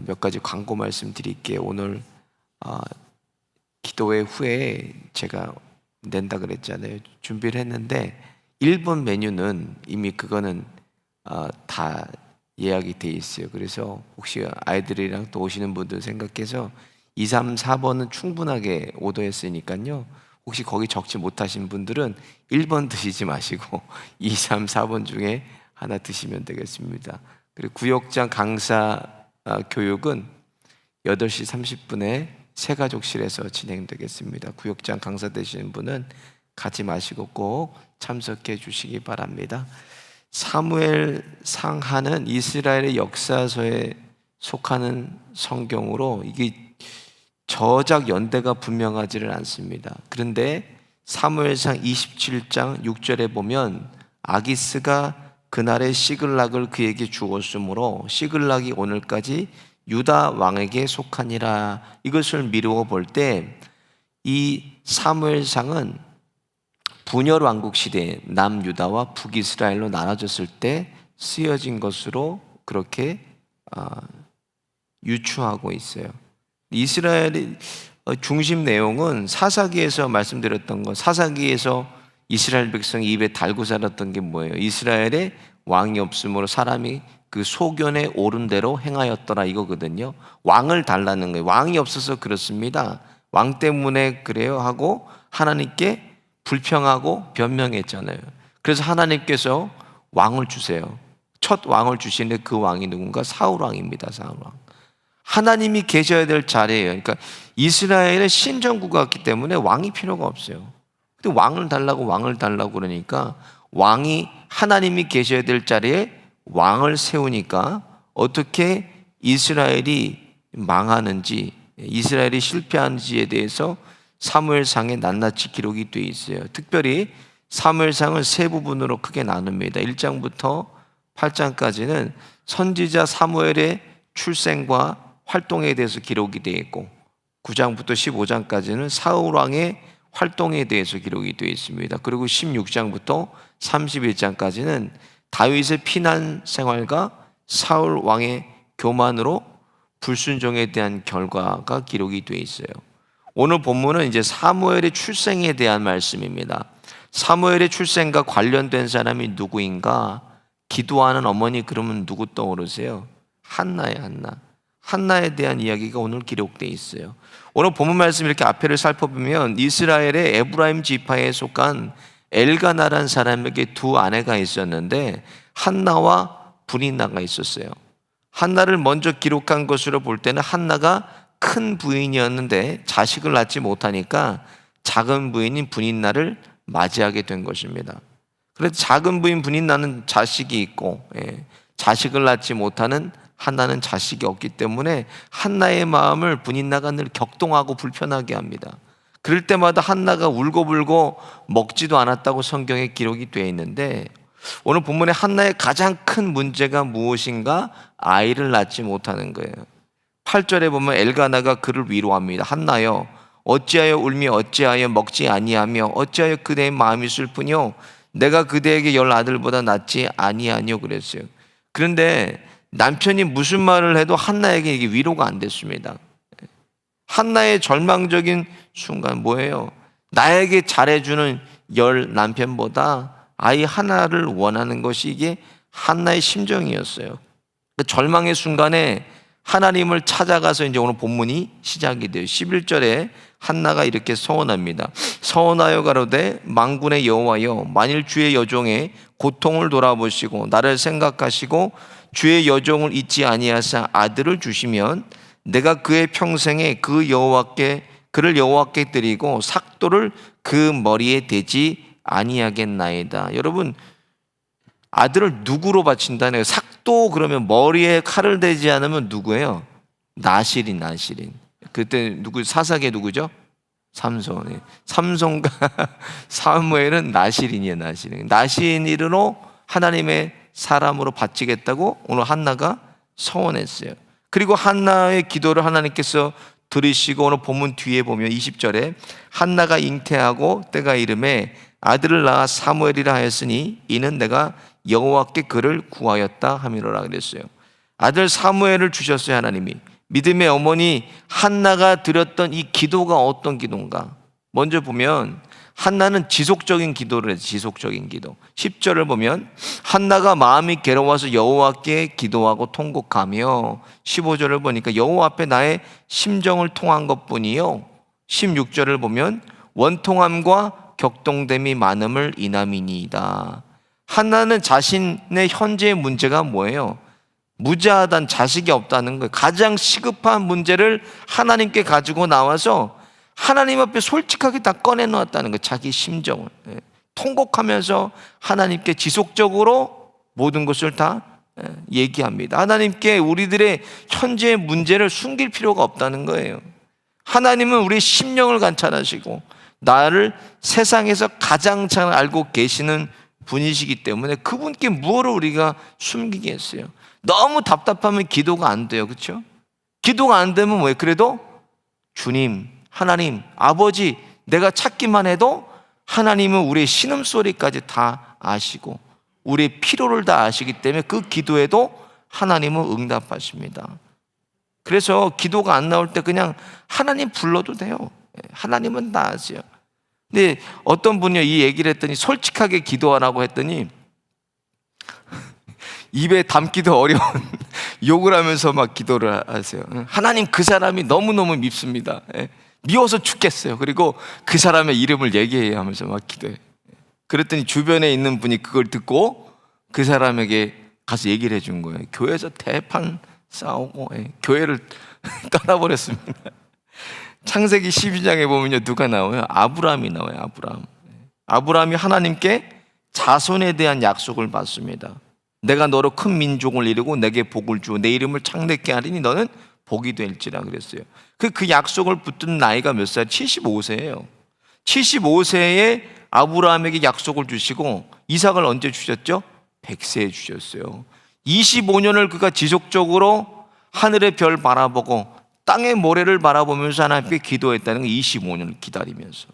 몇 가지 광고 말씀드릴게요. 오늘 기도회 후에 제가 낸다 그랬잖아요. 준비를 했는데 1번 메뉴는 이미 그거는 다 예약이 돼 있어요. 그래서 혹시 아이들이랑 또 오시는 분들 생각해서 2, 3, 4번은 충분하게 오더했으니까요. 혹시 거기 적지 못하신 분들은 1번 드시지 마시고 2, 3, 4번 중에 하나 드시면 되겠습니다. 그리고 구역장 강사 교육은 8시 30분에 새가족실에서 진행되겠습니다. 구역장 강사 되시는 분은 가지 마시고 꼭 참석해 주시기 바랍니다. 사무엘상하는 이스라엘의 역사서에 속하는 성경으로 이게 저작 연대가 분명하지를 않습니다. 그런데 사무엘상 27장 6절에 보면 아기스가 그날의 시글락을 그에게 주었으므로 시글락이 오늘까지 유다 왕에게 속하니라. 이것을 미루어 볼 때 이 사무엘상은 분열 왕국 시대에 남유다와 북이스라엘로 나눠졌을 때 쓰여진 것으로 그렇게 유추하고 있어요. 이스라엘의 중심 내용은 사사기에서 말씀드렸던 것, 사사기에서 이스라엘 백성이 입에 달고 살았던 게 뭐예요? 이스라엘에 왕이 없으므로 사람이 그 소견에 오른 대로 행하였더라 이거거든요. 왕을 달라는 거예요. 왕이 없어서 그렇습니다. 왕 때문에 그래요 하고 하나님께 불평하고 변명했잖아요. 그래서 하나님께서 왕을 주세요. 첫 왕을 주시는데 그 왕이 누군가? 사울 왕입니다. 사울 왕. 하나님이 계셔야 될 자리예요. 그러니까 이스라엘의 신정국가 같기 때문에 왕이 필요가 없어요. 근데 왕을 달라고 그러니까 왕이 하나님이 계셔야 될 자리에 왕을 세우니까 어떻게 이스라엘이 망하는지, 이스라엘이 실패하는지에 대해서 사무엘상에 낱낱이 기록이 되어 있어요. 특별히 사무엘상을 세 부분으로 크게 나눕니다. 1장부터 8장까지는 선지자 사무엘의 출생과 활동에 대해서 기록이 되어 있고 9장부터 15장까지는 사울 왕의 활동에 대해서 기록이 되어 있습니다. 그리고 16장부터 31장까지는 다윗의 피난 생활과 사울 왕의 교만으로 불순종에 대한 결과가 기록이 되어 있어요. 오늘 본문은 이제 사무엘의 출생에 대한 말씀입니다. 사무엘의 출생과 관련된 사람이 누구인가? 기도하는 어머니 그러면 누구 떠오르세요? 한나예요, 한나. 한나에 대한 이야기가 오늘 기록되어 있어요. 오늘 본문 말씀 이렇게 앞에를 살펴보면 이스라엘의 에브라임 지파에 속한 엘가나라는 사람에게 두 아내가 있었는데 한나와 브니나가 있었어요. 한나를 먼저 기록한 것으로 볼 때는 한나가 큰 부인이었는데 자식을 낳지 못하니까 작은 부인인 브니나를 맞이하게 된 것입니다. 그래서 작은 부인 브니나는 자식이 있고 자식을 낳지 못하는 한나는 자식이 없기 때문에 한나의 마음을 브니나가 늘 격동하고 불편하게 합니다. 그럴 때마다 한나가 울고불고 먹지도 않았다고 성경에 기록이 되어 있는데 오늘 본문에 한나의 가장 큰 문제가 무엇인가? 아이를 낳지 못하는 거예요. 8절에 보면 엘가나가 그를 위로합니다. 한나여 어찌하여 울며 어찌하여 먹지 아니하며 어찌하여 그대의 마음이 슬프뇨? 내가 그대에게 10 아들보다 낫지 아니하뇨 그랬어요. 그런데 남편이 무슨 말을 해도 한나에게 이게 위로가 안 됐습니다. 한나의 절망적인 순간 뭐예요? 나에게 잘해주는 10 남편보다 아이 하나를 원하는 것이 이게 한나의 심정이었어요. 그 절망의 순간에 하나님을 찾아가서 이제 오늘 본문이 시작이 돼요. 11절에 한나가 이렇게 서원합니다. 서원하여 가로되 만군의 여호와여 만일 주의 여종의 고통을 돌아보시고 나를 생각하시고 주의 여종을 잊지 아니하사 아들을 주시면 내가 그의 평생에 그를 여호와께 드리고 삭도를 그 머리에 대지 아니하겠나이다. 여러분 아들을 누구로 바친다네요? 삭도 그러면 머리에 칼을 대지 않으면 누구예요? 나실인. 그때 사사계 누구죠? 삼손. 삼손과 사무엘은 나실인이에요. 나실인으로 하나님의 사람으로 바치겠다고 오늘 한나가 서원했어요. 그리고 한나의 기도를 하나님께서 들으시고 오늘 본문 뒤에 보면 20절에 한나가 잉태하고 때가 이름에 아들을 낳아 사무엘이라 하였으니 이는 내가 여호와께 그를 구하였다 하미로라 그랬어요. 아들 사무엘을 주셨어요. 하나님이. 믿음의 어머니 한나가 드렸던 이 기도가 어떤 기도인가? 먼저 보면 한나는 지속적인 기도를 해요. 지속적인 기도. 10절을 보면 한나가 마음이 괴로워서 여호와께 기도하고 통곡하며, 15절을 보니까 여호와 앞에 나의 심정을 통한 것뿐이요, 16절을 보면 원통함과 격동됨이 많음을 인함이니이다. 한나는 자신의 현재의 문제가 뭐예요? 무자하단, 자식이 없다는 거예요. 가장 시급한 문제를 하나님께 가지고 나와서 하나님 앞에 솔직하게 다 꺼내놓았다는 거예요. 자기 심정을 통곡하면서 하나님께 지속적으로 모든 것을 다 얘기합니다. 하나님께 우리들의 현재의 문제를 숨길 필요가 없다는 거예요. 하나님은 우리의 심령을 관찰하시고 나를 세상에서 가장 잘 알고 계시는 분이시기 때문에 그분께 무엇을 우리가 숨기겠어요? 너무 답답하면 기도가 안 돼요. 그렇죠? 기도가 안 되면 뭐예요? 그래도 주님, 하나님, 아버지, 내가 찾기만 해도 하나님은 우리의 신음소리까지 다 아시고 우리의 필요를 다 아시기 때문에 그 기도에도 하나님은 응답하십니다. 그래서 기도가 안 나올 때 그냥 하나님 불러도 돼요. 하나님은 다 아세요. 근데 어떤 분이 이 얘기를 했더니 솔직하게 기도하라고 했더니 입에 담기도 어려운 욕을 하면서 막 기도를 하세요. 하나님, 그 사람이 너무너무 밉습니다. 미워서 죽겠어요. 그리고 그 사람의 이름을 얘기해야 하면서 막 기도해요. 그랬더니 주변에 있는 분이 그걸 듣고 그 사람에게 가서 얘기를 해준 거예요. 교회에서 대판 싸우고 교회를 떠나버렸습니다. 창세기 12장에 보면요, 누가 나와요? 아브라함이 나와요. 아브라함이 하나님께 자손에 대한 약속을 받습니다. 내가 너로 큰 민족을 이루고 내게 복을 주고 내 이름을 창대케 하리니 너는 복이 될지라 그랬어요. 그 약속을 붙든 나이가 몇 살? 75세예요. 75세에 아브라함에게 약속을 주시고 이삭을 언제 주셨죠? 100세에 주셨어요. 25년을 그가 지속적으로 하늘의 별 바라보고 땅의 모래를 바라보면서 하나님께 기도했다는 거, 25년을 기다리면서.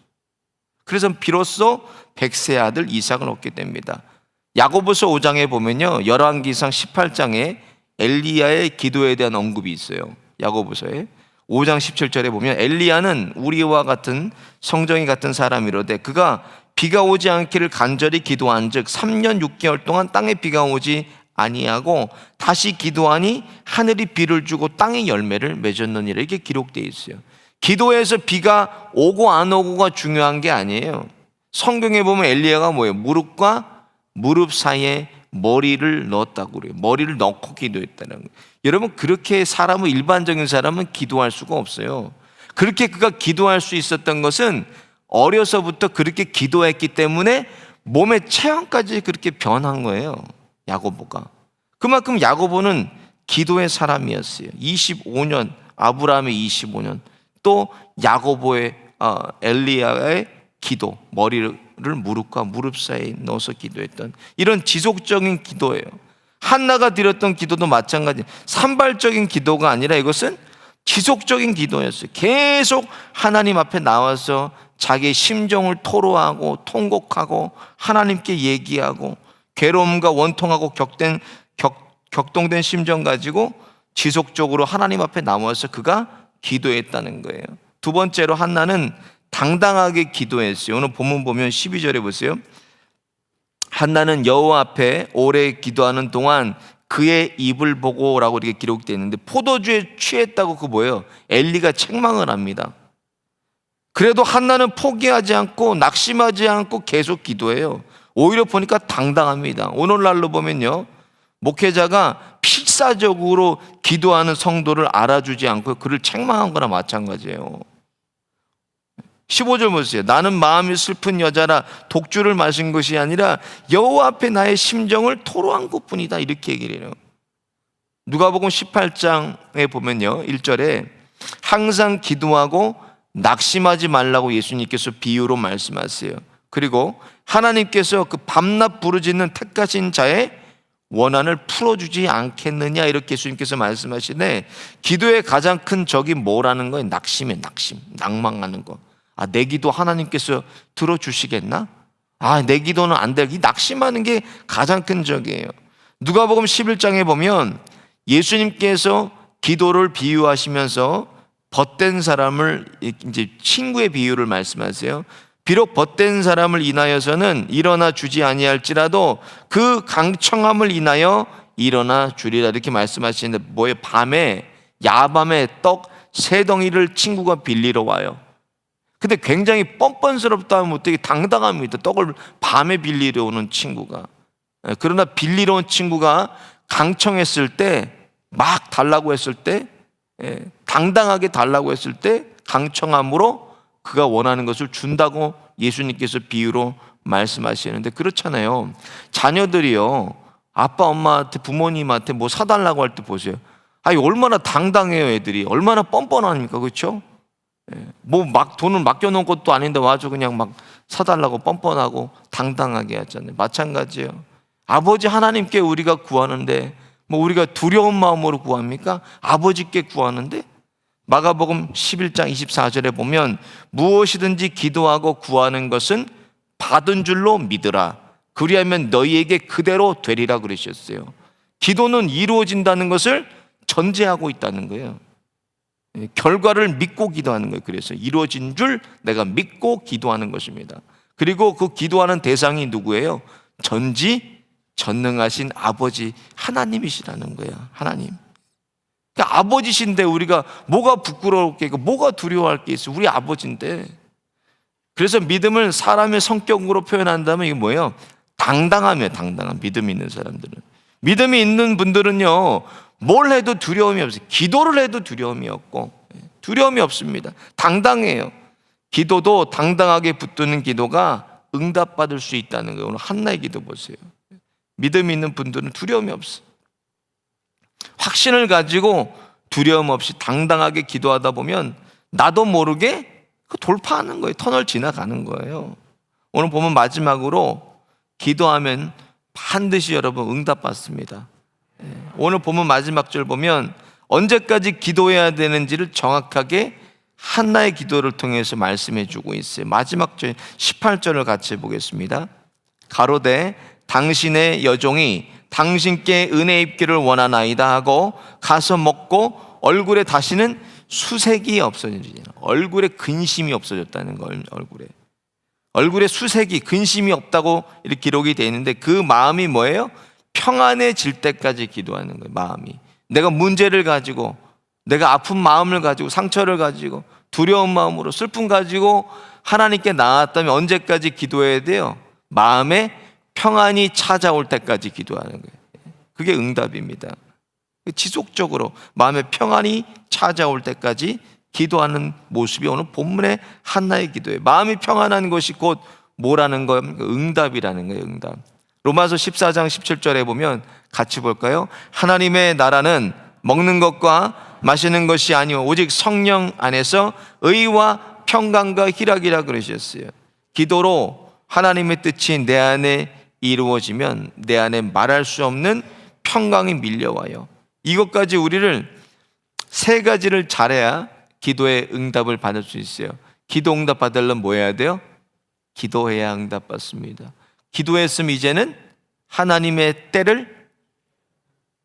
그래서 비로소 100세 아들 이삭을 얻게 됩니다. 야고보서 5장에 보면요, 열왕기상 18장에 엘리야의 기도에 대한 언급이 있어요. 야고보서에 5장 17절에 보면 엘리야는 우리와 같은 성정이 같은 사람이로되 그가 비가 오지 않기를 간절히 기도한즉 3년 6개월 동안 땅에 비가 오지 아니하고 다시 기도하니 하늘이 비를 주고 땅의 열매를 맺었느니라. 이렇게 기록되어 있어요. 기도에서 비가 오고 안 오고가 중요한 게 아니에요. 성경에 보면 엘리야가 뭐예요? 무릎과 무릎 사이에 머리를 넣었다고 그래요. 머리를 넣고 기도했다는 거예요. 여러분, 그렇게 사람은, 일반적인 사람은 기도할 수가 없어요. 그렇게 그가 기도할 수 있었던 것은 어려서부터 그렇게 기도했기 때문에 몸의 체형까지 그렇게 변한 거예요. 야고보가. 그만큼 야고보는 기도의 사람이었어요. 25년, 아브라함의 25년, 또 야고보의 엘리야의 기도, 머리를 무릎과 무릎 사이에 넣어서 기도했던 이런 지속적인 기도예요. 한나가 드렸던 기도도 마찬가지, 산발적인 기도가 아니라 이것은 지속적인 기도였어요. 계속 하나님 앞에 나와서 자기의 심정을 토로하고 통곡하고 하나님께 얘기하고 괴로움과 원통하고 격동된 심정 가지고 지속적으로 하나님 앞에 나와서 그가 기도했다는 거예요. 두 번째로 한나는 당당하게 기도했어요. 오늘 본문 보면 12절에 보세요. 한나는 여호와 앞에 오래 기도하는 동안 그의 입을 보고라고 이렇게 기록되어 있는데, 포도주에 취했다고 그 뭐예요? 엘리가 책망을 합니다. 그래도 한나는 포기하지 않고 낙심하지 않고 계속 기도해요. 오히려 보니까 당당합니다. 오늘날로 보면요, 목회자가 필사적으로 기도하는 성도를 알아주지 않고 그를 책망한 거나 마찬가지예요. 15절 보세요. 나는 마음이 슬픈 여자라 독주를 마신 것이 아니라 여호와 앞에 나의 심정을 토로한 것뿐이다, 이렇게 얘기를 해요. 누가복음 18장에 보면요, 1절에 항상 기도하고 낙심하지 말라고 예수님께서 비유로 말씀하세요. 그리고 하나님께서 그 밤낮 부르짖는 택하신 자의 원한을 풀어주지 않겠느냐, 이렇게 예수님께서 말씀하시네. 기도의 가장 큰 적이 뭐라는 거예요? 낙심이에요. 낙심, 낭망하는 거. 내 기도 하나님께서 들어주시겠나? 내 기도는 안 돼. 이 낙심하는 게 가장 큰 적이에요. 누가복음 11장에 보면 예수님께서 기도를 비유하시면서 벗된 사람을 이제 친구의 비유를 말씀하세요. 비록 벗된 사람을 인하여서는 일어나 주지 아니할지라도 그 강청함을 인하여 일어나 주리라, 이렇게 말씀하시는데 뭐예요? 밤에, 야밤에 떡 3덩이를 친구가 빌리러 와요. 근데 굉장히 뻔뻔스럽다 하면 어떻게 당당합니다. 떡을 밤에 빌리러 오는 친구가. 그러나 빌리러 온 친구가 강청했을 때, 막 달라고 했을 때, 당당하게 달라고 했을 때 강청함으로 그가 원하는 것을 준다고 예수님께서 비유로 말씀하시는데, 그렇잖아요. 자녀들이요, 아빠 엄마한테, 부모님한테 뭐 사달라고 할 때 보세요. 아니, 얼마나 당당해요. 애들이 얼마나 뻔뻔합니까? 그렇죠? 뭐 막 돈을 맡겨놓은 것도 아닌데 와서 그냥 막 사달라고 뻔뻔하고 당당하게 하잖아요. 마찬가지예요. 아버지 하나님께 우리가 구하는데 뭐 우리가 두려운 마음으로 구합니까? 아버지께 구하는데. 마가복음 11장 24절에 보면 무엇이든지 기도하고 구하는 것은 받은 줄로 믿으라, 그리하면 너희에게 그대로 되리라 그러셨어요. 기도는 이루어진다는 것을 전제하고 있다는 거예요. 결과를 믿고 기도하는 거예요. 그래서 이루어진 줄 내가 믿고 기도하는 것입니다. 그리고 그 기도하는 대상이 누구예요? 전지전능하신 아버지 하나님이시라는 거예요. 하나님. 그러니까 아버지신데 우리가 뭐가 부끄러울 게 있고 뭐가 두려워할 게 있어요? 우리 아버지인데. 그래서 믿음을 사람의 성격으로 표현한다면 이게 뭐예요? 당당함이에요. 당당함. 믿음 있는 사람들은. 믿음이 있는 분들은요, 뭘 해도 두려움이 없어요. 기도를 해도 두려움이 없고, 두려움이 없습니다. 당당해요. 기도도 당당하게 붙드는 기도가 응답받을 수 있다는 거예요. 오늘 한나의 기도 보세요. 믿음이 있는 분들은 두려움이 없어요. 확신을 가지고 두려움 없이 당당하게 기도하다 보면 나도 모르게 돌파하는 거예요. 터널 지나가는 거예요. 오늘 보면 마지막으로 기도하면 반드시 여러분 응답받습니다. 오늘 보면 마지막 절 보면 언제까지 기도해야 되는지를 정확하게 한나의 기도를 통해서 말씀해 주고 있어요. 마지막 절 18절을 같이 보겠습니다. 가로되 당신의 여종이 당신께 은혜 입기를 원하나이다 하고 가서 먹고 얼굴에 다시는 수색이 없어지지. 얼굴에 근심이 없어졌다는 거. 얼굴에 수색이, 근심이 없다고 이렇게 기록이 되어 있는데 그 마음이 뭐예요? 평안해질 때까지 기도하는 거예요. 마음이. 내가 문제를 가지고, 내가 아픈 마음을 가지고, 상처를 가지고, 두려운 마음으로, 슬픔 가지고 하나님께 나왔다면 언제까지 기도해야 돼요? 마음에 평안이 찾아올 때까지 기도하는 거예요. 그게 응답입니다. 지속적으로 마음에 평안이 찾아올 때까지 기도하는 모습이 오늘 본문의 한나의 기도예요. 마음이 평안한 것이 곧 뭐라는 거예요? 응답이라는 거예요. 응답. 로마서 14장 17절에 보면 같이 볼까요? 하나님의 나라는 먹는 것과 마시는 것이 아니오 오직 성령 안에서 의와 평강과 희락이라 그러셨어요. 기도로 하나님의 뜻이 내 안에 이루어지면 내 안에 말할 수 없는 평강이 밀려와요. 이것까지 우리를 3가지를 잘해야 기도의 응답을 받을 수 있어요. 기도 응답 받으려면 뭐 해야 돼요? 기도해야 응답 받습니다. 기도했으면 이제는 하나님의 때를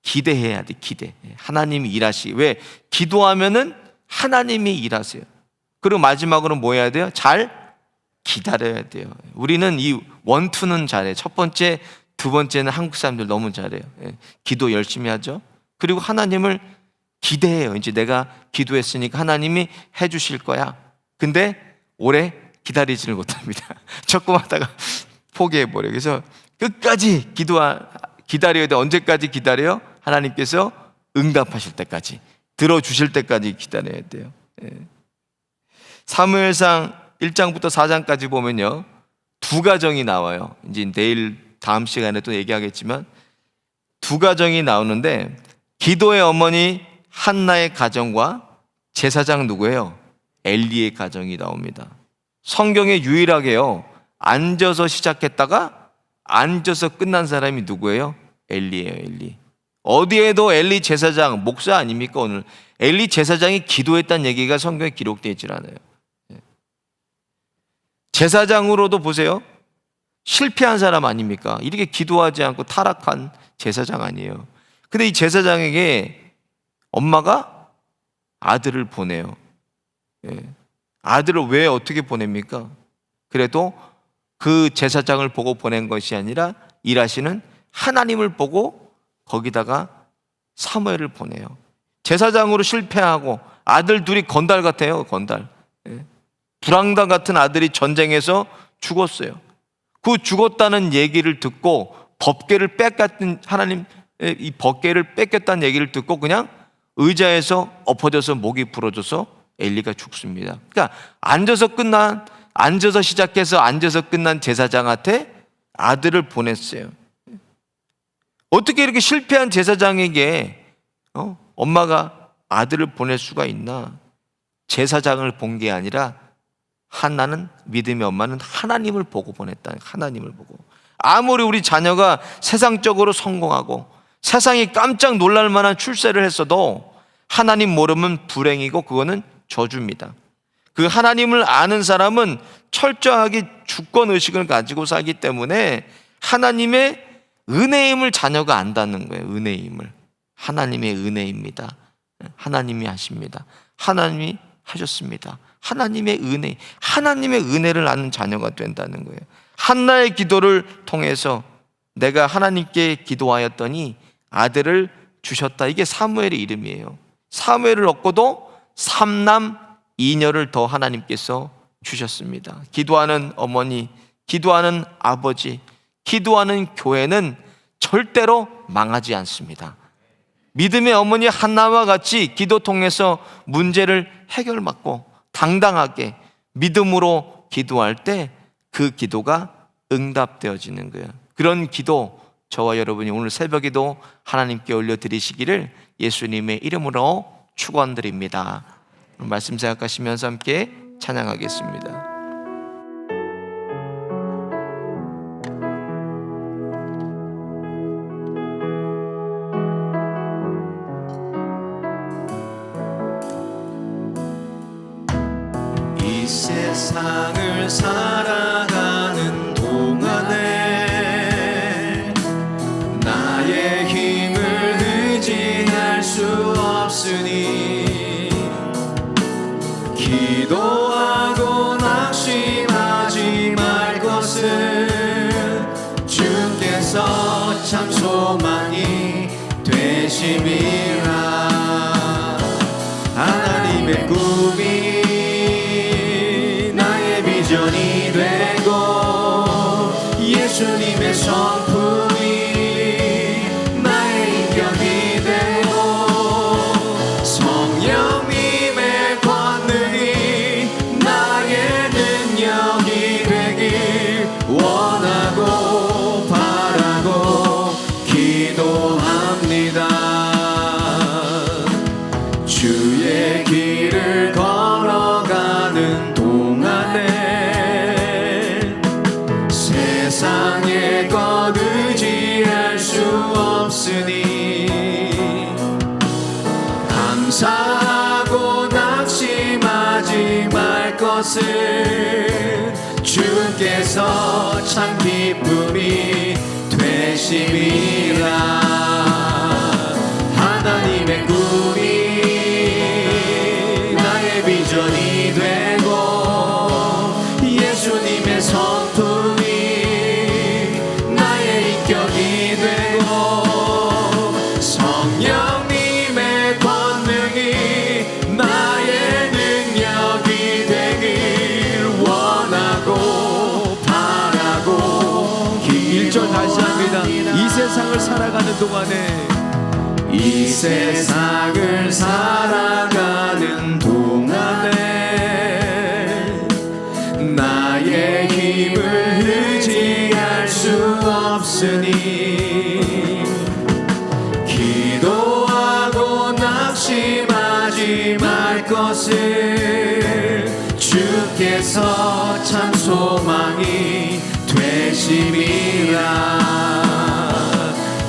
기대해야 돼. 기대. 하나님이 일하시기. 왜? 기도하면은 하나님이 일하세요. 그리고 마지막으로 뭐 해야 돼요? 잘 기다려야 돼요. 우리는 이 원투는 잘해요. 첫 번째, 두 번째는 한국 사람들 너무 잘해요. 기도 열심히 하죠. 그리고 하나님을 기대해요. 이제 내가 기도했으니까 하나님이 해주실 거야. 근데 오래 기다리지를 못합니다. 조금 하다가 포기해버려요. 그래서 끝까지 기다려야 돼. 언제까지 기다려요? 하나님께서 응답하실 때까지, 들어주실 때까지 기다려야 돼요. 사무엘상 1장부터 4장까지 보면요, 2가정이 나와요. 이제 내일 다음 시간에 또 얘기하겠지만 2가정이 나오는데 기도의 어머니 한나의 가정과 제사장 누구예요? 엘리의 가정이 나옵니다. 성경에 유일하게요, 앉아서 시작했다가 앉아서 끝난 사람이 누구예요? 엘리예요. 엘리. 어디에도 엘리 제사장, 목사 아닙니까? 오늘 엘리 제사장이 기도했다는 얘기가 성경에 기록되어 있질 않아요. 제사장으로도 보세요, 실패한 사람 아닙니까? 이렇게 기도하지 않고 타락한 제사장 아니에요. 근데 이 제사장에게 엄마가 아들을 보내요. 아들을 왜 어떻게 보냅니까? 그래도 그 제사장을 보고 보낸 것이 아니라 일하시는 하나님을 보고 거기다가 사무엘을 보내요. 제사장으로 실패하고 아들 둘이 건달 같아요. 건달. 불황단 같은 아들이 전쟁에서 죽었어요. 그 죽었다는 얘기를 듣고 법궤를 뺏겼던 하나님, 이 법궤를 뺏겼다는 얘기를 듣고 그냥 의자에서 엎어져서 목이 부러져서 엘리가 죽습니다. 그러니까 앉아서 시작해서 앉아서 끝난 제사장한테 아들을 보냈어요. 어떻게 이렇게 실패한 제사장에게 엄마가 아들을 보낼 수가 있나? 제사장을 본 게 아니라 한나는, 믿음의 엄마는 하나님을 보고 보냈다. 하나님을 보고. 아무리 우리 자녀가 세상적으로 성공하고 세상이 깜짝 놀랄 만한 출세를 했어도 하나님 모르면 불행이고 그거는 저주입니다. 그 하나님을 아는 사람은 철저하게 주권의식을 가지고 살기 때문에 하나님의 은혜임을 자녀가 안다는 거예요. 은혜임을. 하나님의 은혜입니다. 하나님이 하십니다. 하나님이 하셨습니다. 하나님의 은혜, 하나님의 은혜를 아는 자녀가 된다는 거예요. 한나의 기도를 통해서 내가 하나님께 기도하였더니 아들을 주셨다. 이게 사무엘의 이름이에요. 사무엘을 얻고도 3남 2녀를 더 하나님께서 주셨습니다. 기도하는 어머니, 기도하는 아버지, 기도하는 교회는 절대로 망하지 않습니다. 믿음의 어머니 한나와 같이 기도 통해서 문제를 해결받고 당당하게 믿음으로 기도할 때 그 기도가 응답되어지는 거예요. 그런 기도 저와 여러분이 오늘 새벽에도 하나님께 올려드리시기를 예수님의 이름으로 축원드립니다. 말씀 생각하시면서 함께 찬양하겠습니다. 이 세상을 살아가는 동안에 나의 힘을 의지할 수 없으니 기도하고 낙심하지 말 것은 주께서 참 소망이 되심이라. 하나님의 꿈이 비전이 되고 예수님의 성품이 나의 인격이 되고 성령님의 권능이 나의 능력이 되길 원하고 바라고 기도합니다. 주의 길을 걸어가는 세상의 것 의지할 수 없으니 감사하고 낙심하지 말 것은 주께서 참 기쁨이 되심이라. 하나님의 꿈이 나의 비전이 되고 예수님의 성품 성령님의 권능이 나의 능력이 되길 원하고 바라고 1절 다시 합니다. 이 세상을 살아가는 동안에 이 세상을 살아가는 동안에 나의 힘을 의지할 수 없으니 기도하고 낙심하지 말 것을 주께서 참 소망이 되심이라.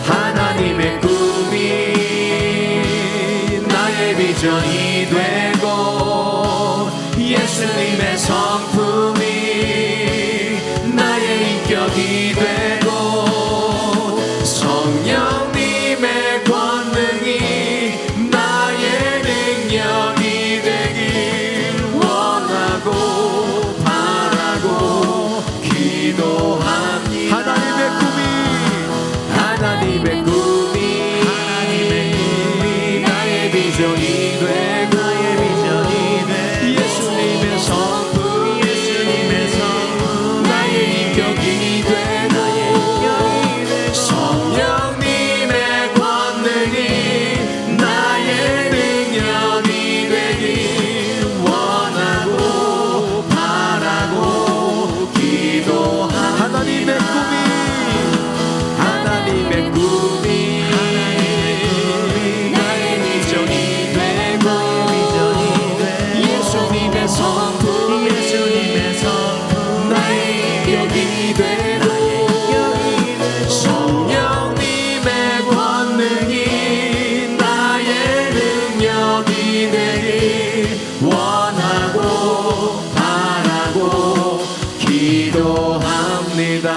하나님의 꿈이 나의 비전이 되고 예수님의 성품이 나의 인격이 되고 성령님의 권 비전이 되고 예수님의 성품 나의 인격이 되고 성령님의 권능이 나의 능력이 되길 원하고 바라고 기도합니다. 하나님의 꿈이 나의 비전이 되고 예수님의 성품 나의 인격이 되고 성령님의 권능이 나의 능력이 되길 원하고 바라고 기도합니다.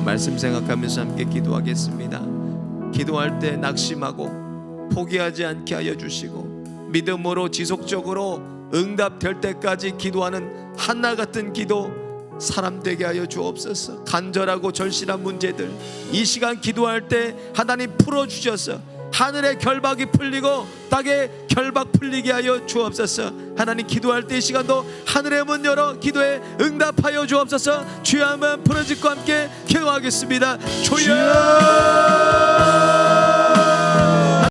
말씀 생각하면서 함께 기도하겠습니다. 기도할 때 낙심하고 포기하지 않게 하여 주시고 믿음으로 지속적으로 응답될 때까지 기도하는 한나 같은 기도 사람 되게 하여 주옵소서. 간절하고 절실한 문제들 이 시간 기도할 때 하나님 풀어주셔서 하늘의 결박이 풀리고 땅의 결박 풀리게 하여 주옵소서. 하나님 기도할 때 이 시간도 하늘의 문 열어 기도에 응답하여 주옵소서. 주여 한번 부르짖고 함께 기도하겠습니다. 주여